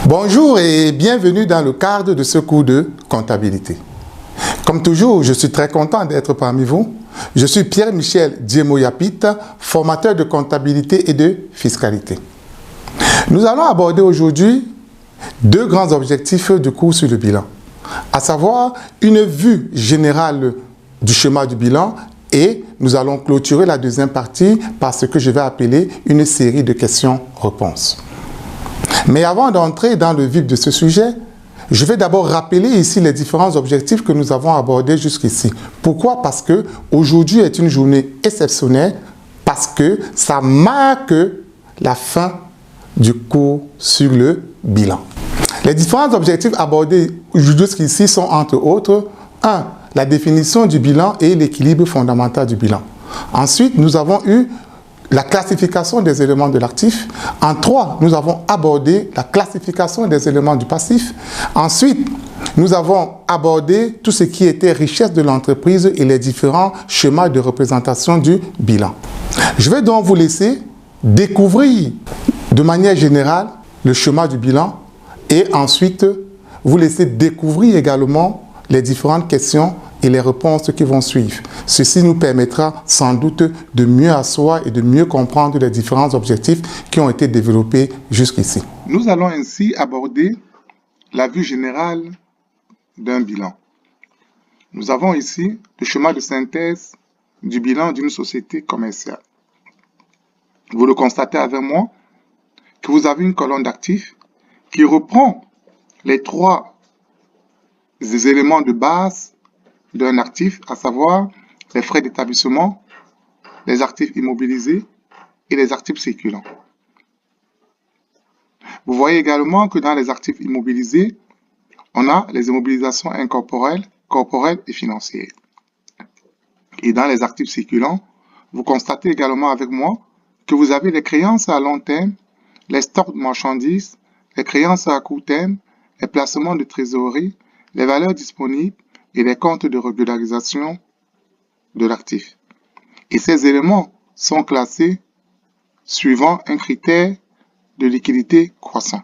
Bonjour et bienvenue dans le cadre de ce cours de comptabilité. Comme toujours, je suis très content d'être parmi vous. Je suis Pierre-Michel Djemoyapit, formateur de comptabilité et de fiscalité. Nous allons aborder aujourd'hui deux grands objectifs du cours sur le bilan, à savoir une vue générale du schéma du bilan et nous allons clôturer la deuxième partie par ce que je vais appeler une série de questions-réponses. Mais avant d'entrer dans le vif de ce sujet, je vais d'abord rappeler ici les différents objectifs que nous avons abordés jusqu'ici. Pourquoi? Parce que aujourd'hui est une journée exceptionnelle, parce que ça marque la fin du cours sur le bilan. Les différents objectifs abordés jusqu'ici sont entre autres 1. La définition du bilan et l'équilibre fondamental du bilan. Ensuite, nous avons eu la classification des éléments de l'actif. En 3, nous avons abordé la classification des éléments du passif. Ensuite, nous avons abordé tout ce qui était richesse de l'entreprise et les différents schémas de représentation du bilan. Je vais donc vous laisser découvrir de manière générale le schéma du bilan et ensuite vous laisser découvrir également les différentes questions et les réponses qui vont suivre. Ceci nous permettra sans doute de mieux asseoir et de mieux comprendre les différents objectifs qui ont été développés jusqu'ici. Nous allons ainsi aborder la vue générale d'un bilan. Nous avons ici le schéma de synthèse du bilan d'une société commerciale. Vous le constatez avec moi que vous avez une colonne d'actifs qui reprend les trois éléments de base d'un actif, à savoir les frais d'établissement, les actifs immobilisés et les actifs circulants. Vous voyez également que dans les actifs immobilisés, on a les immobilisations incorporelles, corporelles et financières. Et dans les actifs circulants, vous constatez également avec moi que vous avez les créances à long terme, les stocks de marchandises, les créances à court terme, les placements de trésorerie, les valeurs disponibles et les comptes de régularisation de l'actif. Et ces éléments sont classés suivant un critère de liquidité croissant.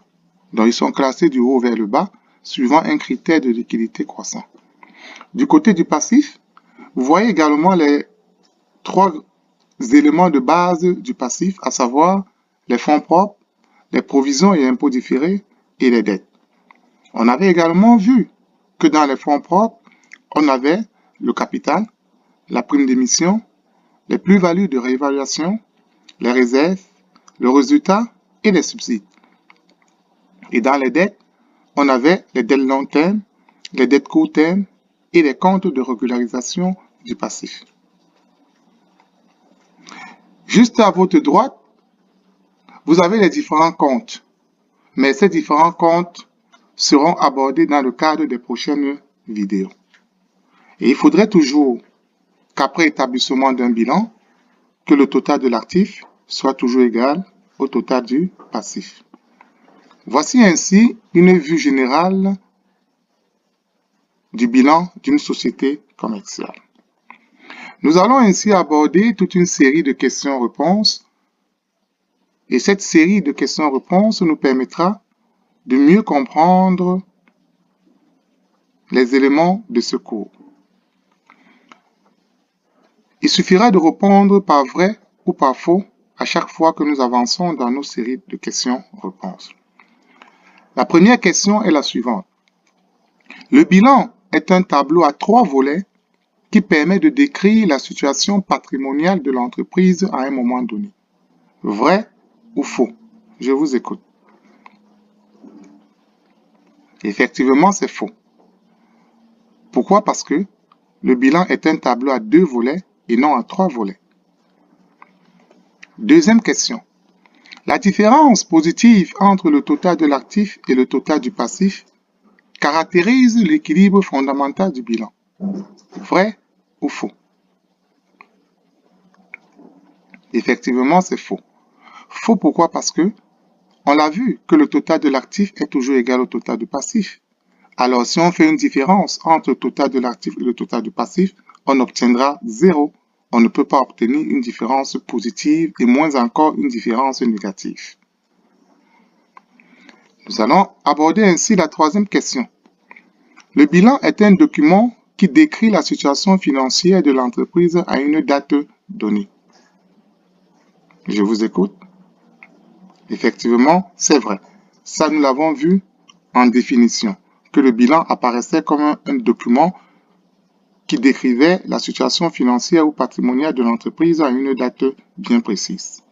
Donc, ils sont classés du haut vers le bas, suivant un critère de liquidité croissant. Du côté du passif, vous voyez également les trois éléments de base du passif, à savoir les fonds propres, les provisions et impôts différés et les dettes. On avait également vu que dans les fonds propres, on avait le capital, la prime d'émission, les plus-values de réévaluation, les réserves, le résultat et les subsides. Et dans les dettes, on avait les dettes long terme, les dettes court terme et les comptes de régularisation du passif. Juste à votre droite, vous avez les différents comptes. Mais ces différents comptes seront abordés dans le cadre des prochaines vidéos. Et il faudrait toujours qu'après établissement d'un bilan, que le total de l'actif soit toujours égal au total du passif. Voici ainsi une vue générale du bilan d'une société commerciale. Nous allons ainsi aborder toute une série de questions-réponses et cette série de questions-réponses nous permettra de mieux comprendre les éléments de ce cours. Il suffira de répondre par vrai ou par faux à chaque fois que nous avançons dans nos séries de questions-réponses. La première question est la suivante. Le bilan est un tableau à 3 volets qui permet de décrire la situation patrimoniale de l'entreprise à un moment donné. Vrai ou faux? Je vous écoute. Effectivement, c'est faux. Pourquoi? Parce que le bilan est un tableau à 2 volets et non à 3 volets. Deuxième question. La différence positive entre le total de l'actif et le total du passif caractérise l'équilibre fondamental du bilan. Vrai ou faux? Effectivement, c'est faux. Faux pourquoi? Parce que on l'a vu que le total de l'actif est toujours égal au total du passif. Alors, si on fait une différence entre le total de l'actif et le total du passif, on obtiendra 0. On ne peut pas obtenir une différence positive et moins encore une différence négative. Nous allons aborder ainsi la troisième question. Le bilan est un document qui décrit la situation financière de l'entreprise à une date donnée. Je vous écoute. Effectivement, c'est vrai. Ça, nous l'avons vu en définition, que le bilan apparaissait comme un document qui décrivait la situation financière ou patrimoniale de l'entreprise à une date bien précise.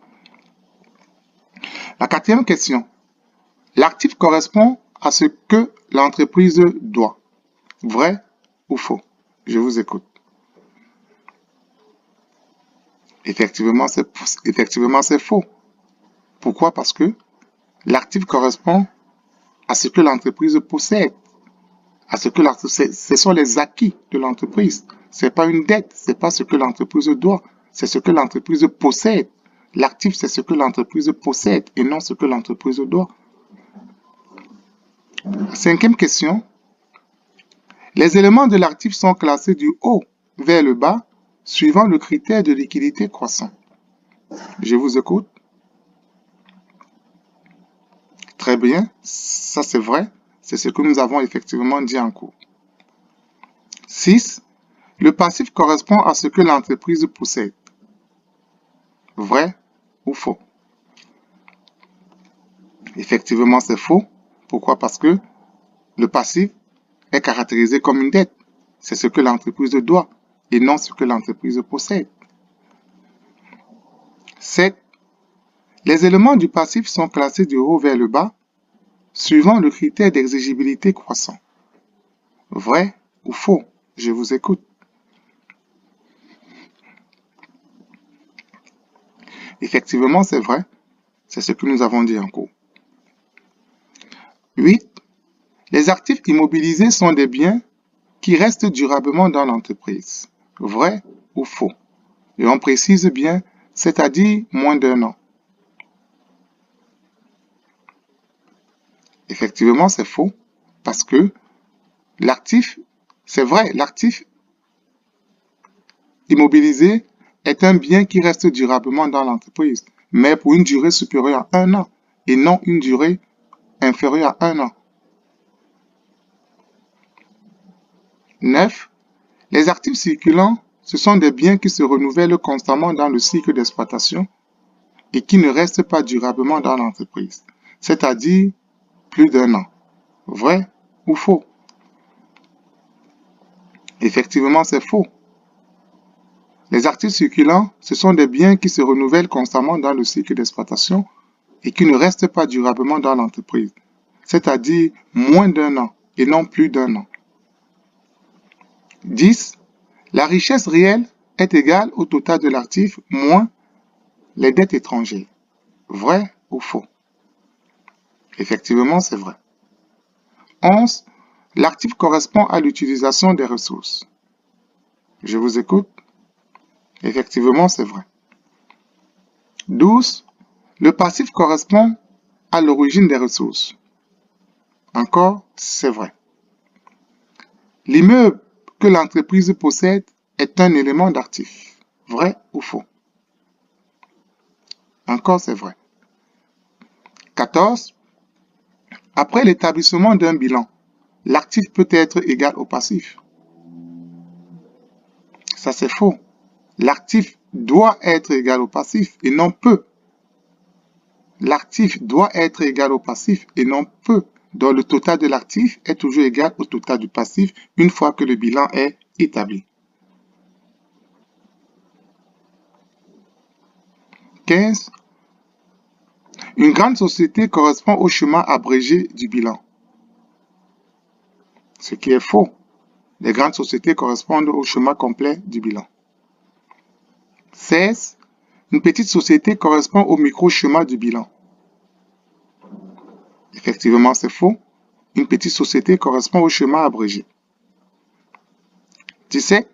La quatrième question. L'actif correspond à ce que l'entreprise doit. Vrai ou faux? Je vous écoute. Effectivement, c'est faux. Pourquoi? Parce que l'actif correspond à ce que l'entreprise possède, ce sont les acquis de l'entreprise. C'est pas une dette, c'est pas ce que l'entreprise doit, c'est ce que l'entreprise possède. L'actif, c'est ce que l'entreprise possède et non ce que l'entreprise doit. Cinquième question. Les éléments de l'actif sont classés du haut vers le bas, suivant le critère de liquidité croissant. Je vous écoute. Très bien, ça c'est vrai, c'est ce que nous avons effectivement dit en cours. 6. Le passif correspond à ce que l'entreprise possède. Vrai ou faux? Effectivement, c'est faux. Pourquoi? Parce que le passif est caractérisé comme une dette. C'est ce que l'entreprise doit et non ce que l'entreprise possède. 7. Les éléments du passif sont classés du haut vers le bas, suivant le critère d'exigibilité croissant. Vrai ou faux? Je vous écoute. Effectivement, c'est vrai. C'est ce que nous avons dit en cours. 8. Les actifs immobilisés sont des biens qui restent durablement dans l'entreprise. Vrai ou faux? Et on précise bien, c'est-à-dire moins d'1 an. Effectivement, c'est faux parce que l'actif, c'est vrai, l'actif immobilisé est un bien qui reste durablement dans l'entreprise, mais pour une durée supérieure à 1 an et non une durée inférieure à 1 an. 9. Les actifs circulants, ce sont des biens qui se renouvellent constamment dans le cycle d'exploitation et qui ne restent pas durablement dans l'entreprise, c'est-à-dire plus d'1 an. Vrai ou faux? Effectivement, c'est faux. Les actifs circulants, ce sont des biens qui se renouvellent constamment dans le cycle d'exploitation et qui ne restent pas durablement dans l'entreprise, c'est-à-dire moins d'1 an et non plus d'1 an. 10. La richesse réelle est égale au total de l'actif moins les dettes étrangères. Vrai ou faux? Effectivement, c'est vrai. 11. L'actif correspond à l'utilisation des ressources. Je vous écoute. Effectivement, c'est vrai. 12. Le passif correspond à l'origine des ressources. Encore, c'est vrai. L'immeuble que l'entreprise possède est un élément d'actif. Vrai ou faux? Encore, c'est vrai. 14. Après l'établissement d'un bilan, l'actif peut être égal au passif. Ça, c'est faux. L'actif doit être égal au passif et non peut. L'actif doit être égal au passif et non peut. Donc, le total de l'actif est toujours égal au total du passif une fois que le bilan est établi. 15. Une grande société correspond au schéma abrégé du bilan. Ce qui est faux. Les grandes sociétés correspondent au schéma complet du bilan. 16. Une petite société correspond au micro-schéma du bilan. Effectivement, c'est faux. Une petite société correspond au schéma abrégé. 17.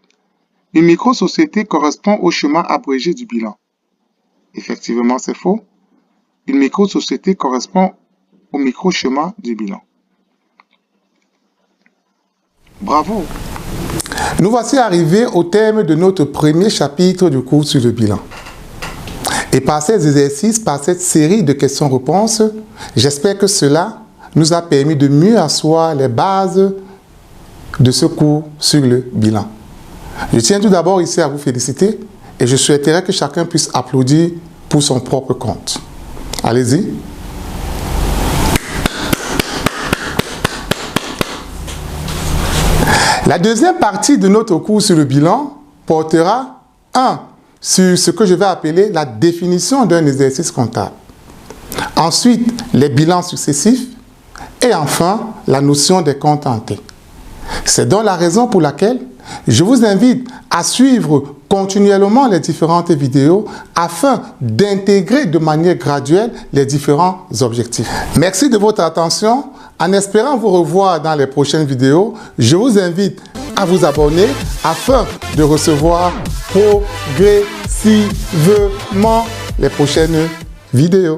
Une micro-société correspond au schéma abrégé du bilan. Effectivement, c'est faux. Une micro-société correspond au micro-schéma du bilan. Bravo! Nous voici arrivés au terme de notre premier chapitre du cours sur le bilan. Et par ces exercices, par cette série de questions-réponses, j'espère que cela nous a permis de mieux asseoir les bases de ce cours sur le bilan. Je tiens tout d'abord ici à vous féliciter et je souhaiterais que chacun puisse applaudir pour son propre compte. Allez-y. La deuxième partie de notre cours sur le bilan portera 1. Sur ce que je vais appeler la définition d'un exercice comptable. Ensuite, les bilans successifs. Et enfin, la notion des comptes en T. C'est donc la raison pour laquelle je vous invite à suivre continuellement les différentes vidéos afin d'intégrer de manière graduelle les différents objectifs. Merci de votre attention. En espérant vous revoir dans les prochaines vidéos, je vous invite à vous abonner afin de recevoir progressivement les prochaines vidéos.